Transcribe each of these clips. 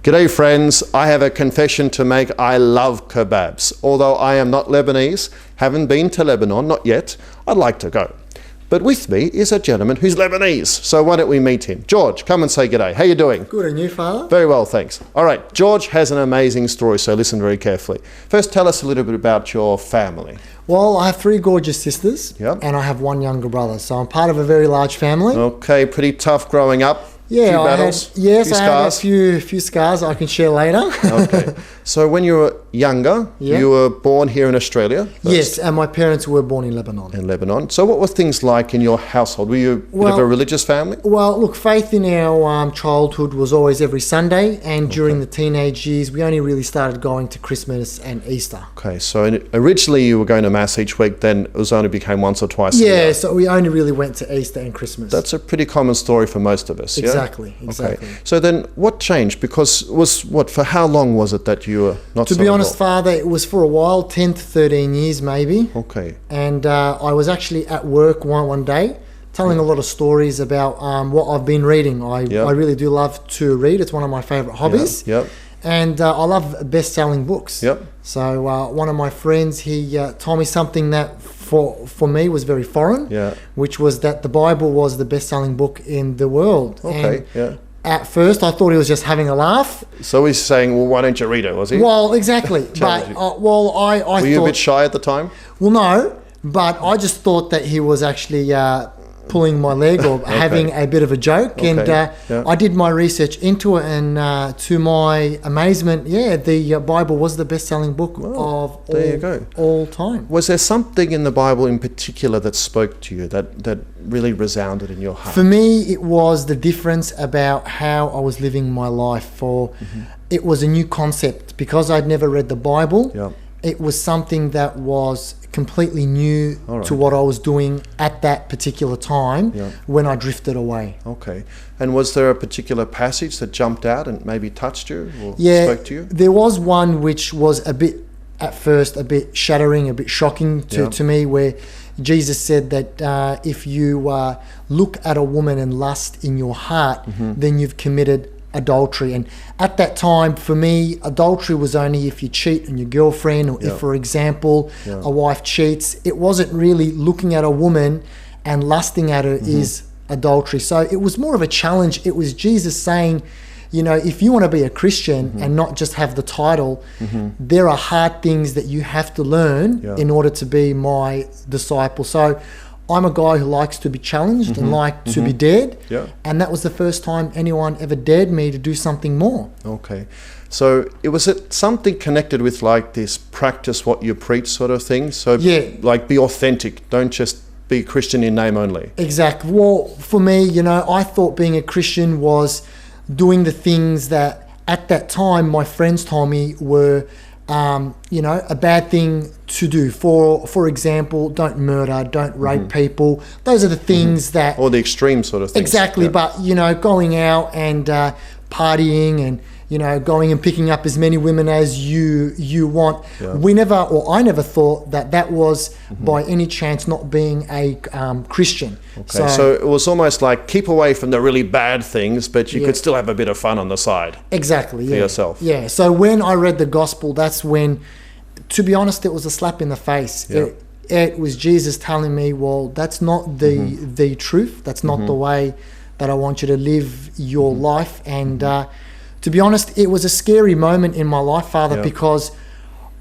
G'day friends, I have a confession to make. I love kebabs. Although I am not Lebanese, haven't been to Lebanon, not yet, I'd like to go. But with me is a gentleman who's Lebanese, so why don't we meet him? George, come and say g'day. How you doing? Good, and you, Father? Very well, thanks. All right, George has an amazing story, so listen very carefully. First, tell us a little bit about your family. Well, I have 3 gorgeous sisters, Yep. and I have 1 younger brother, so I'm part of a very large family. Okay, pretty tough growing up. Yeah, few I battles, had, yes, few I had a scars. few scars I can share later. Okay, so when you were younger, Yeah. you were born here in Australia? First. Yes, and my parents were born in Lebanon. In Lebanon. So what were things like in your household? Were you a bit of a religious family? Well, look, faith in our childhood was always every Sunday, and during the teenage years, we only really started going to Christmas and Easter. Okay, so originally you were going to Mass each week, then it was only became once or twice a Yeah, year. so we only really went to Easter and Christmas. That's a pretty common story for most of us, yeah? Exactly, exactly. Okay. So then what changed? Because for how long was it that you were not To so be honest, involved? Father, it was for a while, 10 to 13 years maybe. Okay. And I was actually at work one day telling a lot of stories about what I've been reading. I really do love to read. It's one of my favourite hobbies. Yep. And I love best-selling books. Yep. So one of my friends, he told me something that for me was very foreign, Yeah. which was that the Bible was the best-selling book in the world. Okay, And yeah. at first, I thought he was just having a laugh. So he's saying, well, why don't you read it, was he? Well, exactly. But, Challenge you. I Were thought... you a bit shy at the time? Well, no, but I just thought that he was actually pulling my leg or having a bit of a joke. And yeah. I did my research into it, and to my amazement, the Bible was the best-selling book of there you go. all time. Was there something in the Bible in particular that spoke to you, that really resounded in your heart? For me, it was the difference about how I was living my life. It was a new concept because I'd never read the Bible. Yep. It was something that was completely new to what I was doing at that particular time when I drifted away. Okay. And was there a particular passage that jumped out and maybe touched you or spoke to you? There was one which was at first a bit shattering, a bit shocking to me, where Jesus said that if you look at a woman and lust in your heart, then you've committed adultery. And at that time, for me, adultery was only if you cheat on your girlfriend, or if, for example, a wife cheats. It wasn't really looking at a woman and lusting at her is adultery. So it was more of a challenge. It was Jesus saying, you know, if you want to be a Christian and not just have the title, there are hard things that you have to learn in order to be my disciple. So I'm a guy who likes to be challenged and like to be dared. Yeah. And that was the first time anyone ever dared me to do something more. Okay. So was it something connected with like this practice what you preach sort of thing? So like be authentic, don't just be Christian in name only. Exactly. Well, for me, you know, I thought being a Christian was doing the things that at that time my friends told me were you know, a bad thing to do. For example, don't murder, don't rape people. Those are the things that... Or the extreme sort of things. Exactly, but, you know, going out and partying and, you know, going and picking up as many women as you want. We never, or I never thought that was by any chance not being a Christian. Okay, so it was almost like keep away from the really bad things, but you could still have a bit of fun on the side. Exactly, for yourself. Yeah, so when I read the gospel, that's when, to be honest, it was a slap in the face. It was Jesus telling me, well, that's not the truth. That's not the way that I want you to live your life. And to be honest, it was a scary moment in my life, Father, because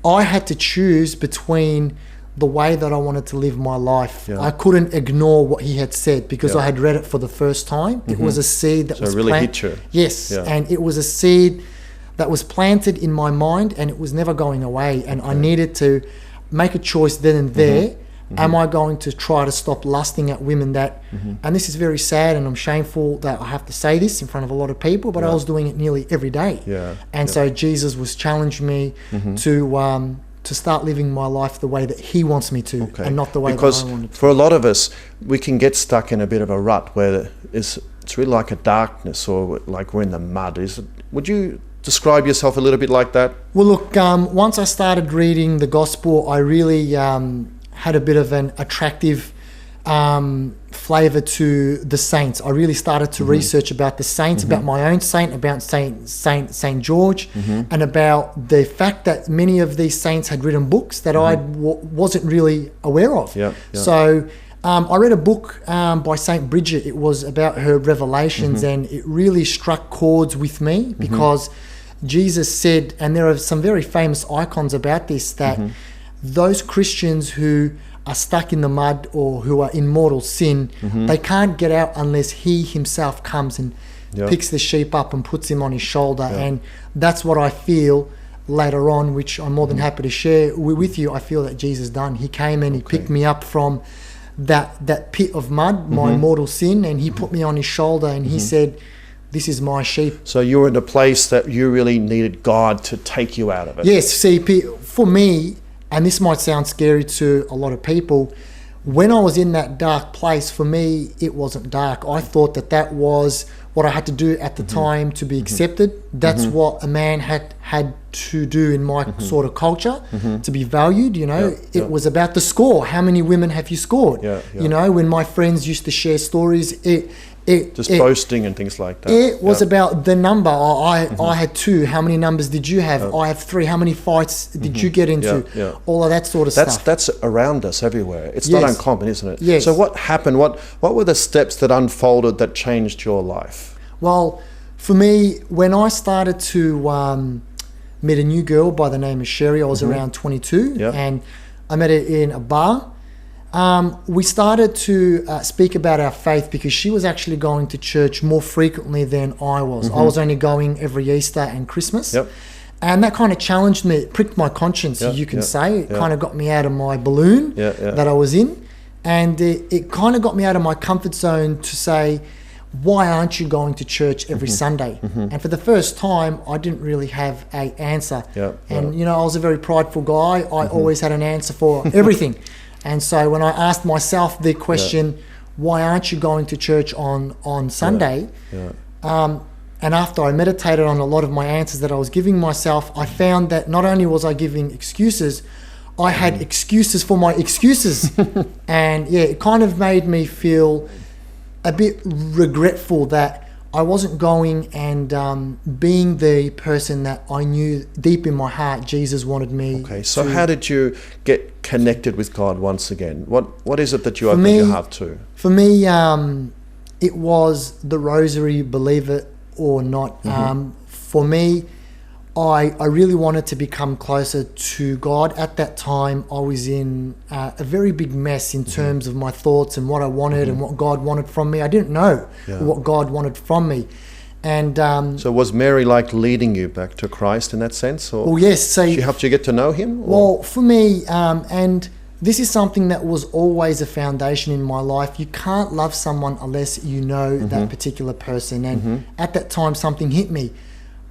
I had to choose between the way that I wanted to live my life. I couldn't ignore what he had said because I had read it for the first time. It was a seed that was really hit you. Yes, and it was a seed that was planted in my mind, and it was never going away. And I needed to make a choice then and there. Am I going to try to stop lusting at women that, and this is very sad and I'm shameful that I have to say this in front of a lot of people, but I was doing it nearly every day. And so Jesus was challenging me to start living my life the way that he wants me to, and not the way that I wanted to. For a lot of us, we can get stuck in a bit of a rut where it's really like a darkness, or like we're in the mud. Would you describe yourself a little bit like that? Well, look, once I started reading the gospel, I really had a bit of an attractive flavor to the saints. I really started to research about the saints, about my own saint, about Saint George, and about the fact that many of these saints had written books that I wasn't really aware of. Yeah. So I read a book by Saint Bridget. It was about her revelations, and it really struck chords with me because Jesus said, and there are some very famous icons about this, that those Christians who are stuck in the mud or who are in mortal sin, they can't get out unless he himself comes and picks the sheep up and puts him on his shoulder. And that's what I feel later on, which I'm more than happy to share with you. I feel that Jesus done. He came and he picked me up from that pit of mud, my mortal sin, and he put me on his shoulder and he said, this is my sheep. So you were in a place that you really needed God to take you out of it. Yes, see, for me, and this might sound scary to a lot of people, when I was in that dark place, for me, it wasn't dark. I thought that was what I had to do at the time to be accepted. That's what a man had to do in my sort of culture to be valued. You know, it was about the score. How many women have you scored? You know, when my friends used to share stories, boasting and things like that. It was about the number. I had 2. How many numbers did you have? I have 3. How many fights did you get into? All of that sort of stuff. That's around us everywhere. It's not uncommon, isn't it? Yes. So what happened? What were the steps that unfolded that changed your life? Well, for me, when I started to meet a new girl by the name of Sherry, I was around 22, and I met her in a bar. We started to speak about our faith because she was actually going to church more frequently than I was. I was only going every Easter and Christmas. And that kind of challenged me. It pricked my conscience, you can say. It kind of got me out of my balloon that I was in. And it kind of got me out of my comfort zone to say, why aren't you going to church every Sunday? And for the first time, I didn't really have an answer. And, you know, I was a very prideful guy. I always had an answer for everything. And so when I asked myself the question, why aren't you going to church on Sunday? And after I meditated on a lot of my answers that I was giving myself, I found that not only was I giving excuses, I had excuses for my excuses. And it kind of made me feel a bit regretful that I wasn't going and being the person that I knew deep in my heart Jesus wanted me. Okay, so how did you get connected with God once again? What is it that you opened your heart to? For me, it was the rosary, believe it or not. For me, I really wanted to become closer to God. At that time, I was in a very big mess in terms of my thoughts and what I wanted and what God wanted from me. I didn't know what God wanted from me. And so was Mary like leading you back to Christ in that sense? Or well, yes. So she helped you get to know him? Or? Well, for me, and this is something that was always a foundation in my life. You can't love someone unless you know that particular person. And at that time, something hit me.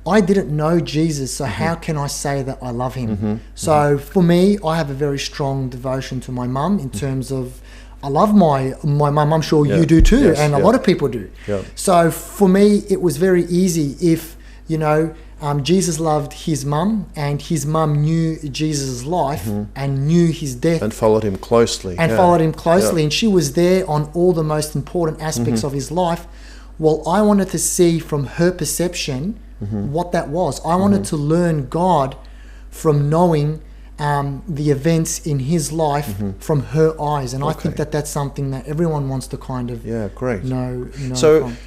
I didn't know Jesus, so how can I say that I love him? So for me, I have a very strong devotion to my mum in terms of I love my mum. I'm sure you do too, and a lot of people do. So for me, it was very easy if, you know, Jesus loved his mum and his mum knew Jesus' life and knew his death. And followed him closely. And she was there on all the most important aspects of his life. Well, I wanted to see from her perception what that was. I wanted to learn God from knowing the events in his life from her eyes, and I think that that's something that everyone wants to kind of know. So from.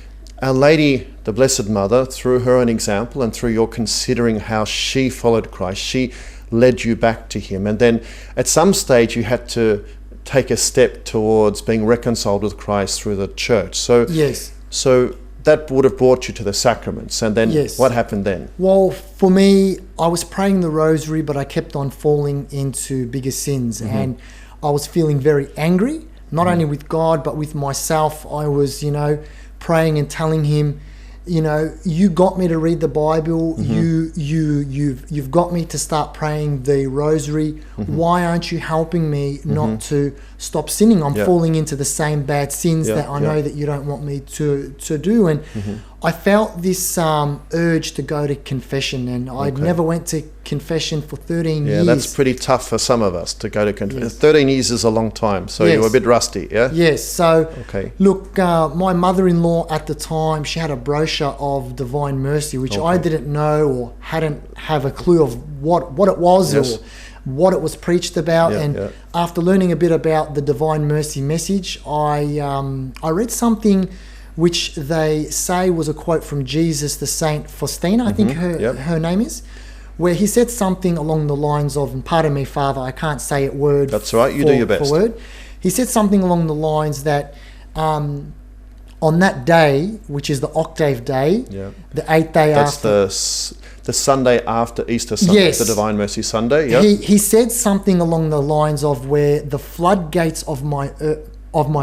Our Lady, the Blessed Mother, through her own example and through your considering how she followed Christ, she led you back to him, and then at some stage you had to take a step towards being reconciled with Christ through the church. So so that would have brought you to the sacraments, and then what happened then? Well, for me, I was praying the rosary, but I kept on falling into bigger sins, and I was feeling very angry, not only with God, but with myself. I was, you know, praying and telling him, you know, you got me to read the Bible, you've got me to start praying the rosary. Why aren't you helping me not to stop sinning? I'm falling into the same bad sins that I know that you don't want me to do. And I felt this urge to go to confession, and I Okay. never went to confession for 13 Yeah, years. that's pretty tough for some of us to go to confession. Yes. 13 years is a long time, so you were a Yes. bit rusty, yeah? Yes, so Okay. look, my mother-in-law at the time, she had a brochure of Divine Mercy, which I Okay. didn't know or hadn't have a clue of what it was Yes. or what it was preached about. Yeah, And yeah. after learning a bit about the Divine Mercy message, I read something which they say was a quote from Jesus, the Saint Faustina, I think yep. her name is, where he said something along the lines of, and pardon me, Father, I can't say it word That's right, you do your best. for word. He said something along the lines that on that day, which is the octave day, Yeah. the 8th day That's after, the Sunday after Easter Sunday, Yes. the Divine Mercy Sunday, yeah? he said something along the lines of where the floodgates of my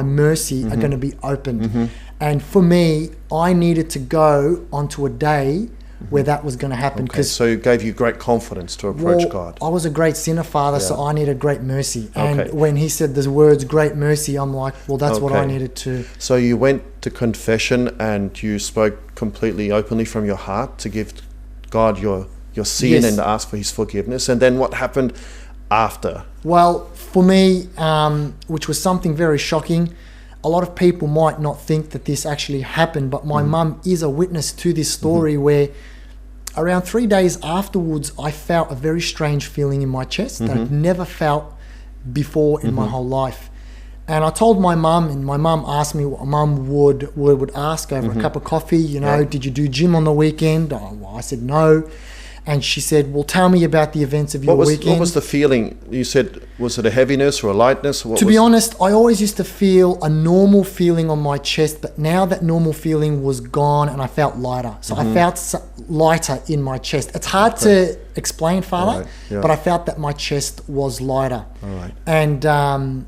mercy Mm-hmm. are going to be opened. And for me, I needed to go onto a day where that was going to happen, Okay, because so it gave you great confidence to approach God. I was a great sinner, Father, so Yeah. I needed great mercy. And Okay. when he said the words great mercy, I'm like, well, that's what I Okay. needed to. So you went to confession and you spoke completely openly from your heart to give God your sin Yes. and to ask for his forgiveness. And then what happened after? Well, for me, which was something very shocking, a lot of people might not think that this actually happened, but my mum is a witness to this story where around 3 days afterwards, I felt a very strange feeling in my chest that I'd never felt before in my whole life. And I told my mum, and my mum asked me what a mum would ask over a cup of coffee. You know, Yeah. did you do gym on the weekend? Oh, well, I said no. And she said, well, tell me about the events of your weekend. What was the feeling? You said, was it a heaviness or a lightness? What To be was- honest, I always used to feel a normal feeling on my chest, but now that normal feeling was gone and I felt lighter. So I felt lighter in my chest. It's hard to explain, Father, Right, yeah. but I felt that my chest was lighter. All right. And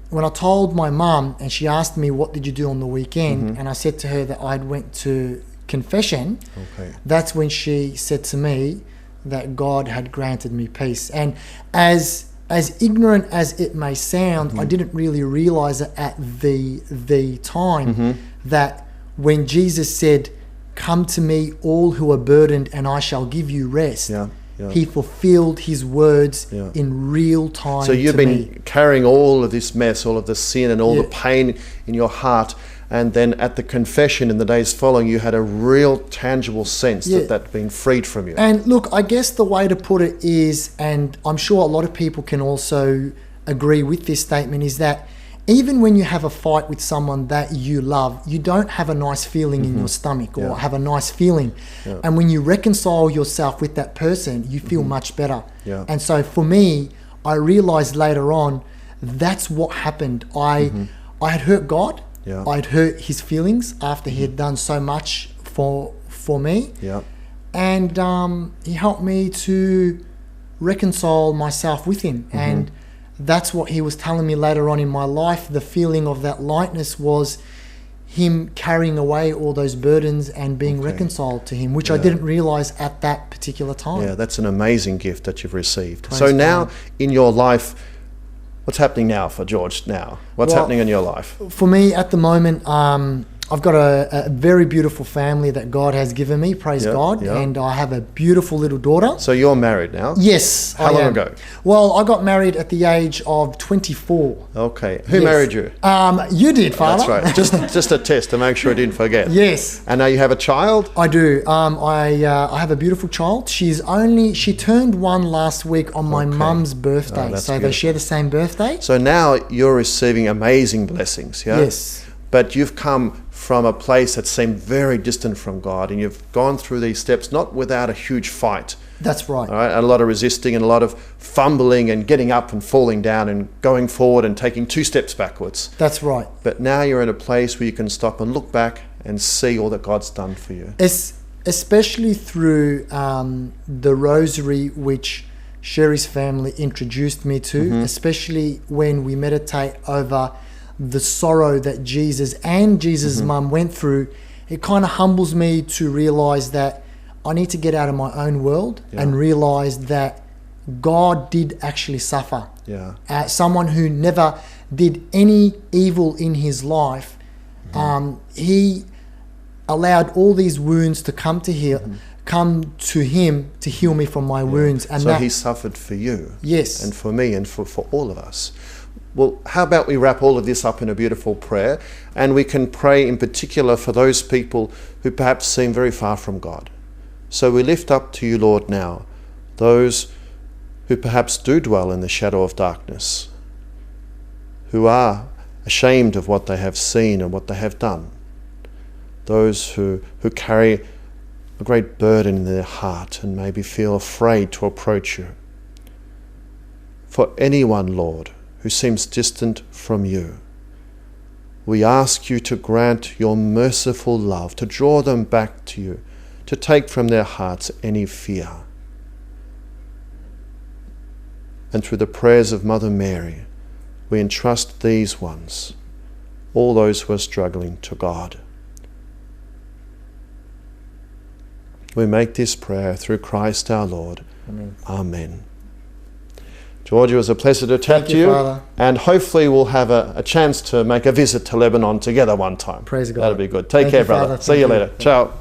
when I told my mum and she asked me, what did you do on the weekend? And I said to her that I'd went to confession. Okay. That's when she said to me that God had granted me peace. And as ignorant as it may sound, I didn't really realize it at the time that when Jesus said, come to me all who are burdened and I shall give you rest, Yeah, yeah. he fulfilled his words Yeah. in real time. So you've to been me. carrying all of this mess, all of the sin and all Yeah. the pain in your heart. And then at the confession in the days following, you had a real tangible sense Yeah. that that'd been freed from you. And look, I guess the way to put it is, and I'm sure a lot of people can also agree with this statement, is that even when you have a fight with someone that you love, you don't have a nice feeling in your stomach or Yeah. have a nice feeling. Yeah. And when you reconcile yourself with that person, you feel much better. Yeah. And so for me, I realized later on, that's what happened. I had hurt God. Yeah. I'd hurt his feelings after he had done so much for me. Yeah. And he helped me to reconcile myself with him. And that's what he was telling me later on in my life. The feeling of that lightness was him carrying away all those burdens and being Okay. reconciled to him, which I Yeah. didn't realize at that particular time. Yeah, that's an amazing gift that you've received. Praise So now God. in your life, what's happening now for George now? What's Well, happening in your life? For me at the moment, I've got a very beautiful family that God has given me, praise Yeah, God. yeah. And I have a beautiful little daughter. So you're married now? Yes. How I long am. ago? Well, I got married at the age of 24. Okay. Who Yes. married you? You did, Father. That's right. Just a test to make sure I didn't forget. Yes, And now you have a child? I do. I have a beautiful child. She turned one last week on my Okay. mum's birthday. Oh, that's so they beautiful. share the same birthday. So now you're receiving amazing blessings, yeah? Yes. But you've come from a place that seemed very distant from God, and you've gone through these steps not without a huge fight, That's right. all right? And a lot of resisting and a lot of fumbling and getting up and falling down and going forward and taking 2 steps backwards. That's right. But now you're in a place where you can stop and look back and see all that God's done for you. Especially through the rosary, which Sherry's family introduced me to, especially when we meditate over the sorrow that Jesus and Jesus' mum went through. It kind of humbles me to realize that I need to get out of my own world and realize that God did actually suffer. Yeah. Someone who never did any evil in his life, he allowed all these wounds to come to Him to heal me from my wounds. And so that, He suffered for you. Yes. And for me and for all of us. Well, how about we wrap all of this up in a beautiful prayer, and we can pray in particular for those people who perhaps seem very far from God. So we lift up to you, Lord, now those who perhaps do dwell in the shadow of darkness, who are ashamed of what they have seen and what they have done, those who carry a great burden in their heart and maybe feel afraid to approach you. For anyone, Lord, who seems distant from you, we ask you to grant your merciful love, to draw them back to you, to take from their hearts any fear. And through the prayers of Mother Mary, we entrust these ones, all those who are struggling, to God. We make this prayer through Christ our Lord. Amen. Amen. George, it was a pleasure to chat to you. Father. And hopefully we'll have a chance to make a visit to Lebanon together one time. Praise God. That'll be good. Take Thank care, you, brother. Father. See you Thank you. later. Ciao.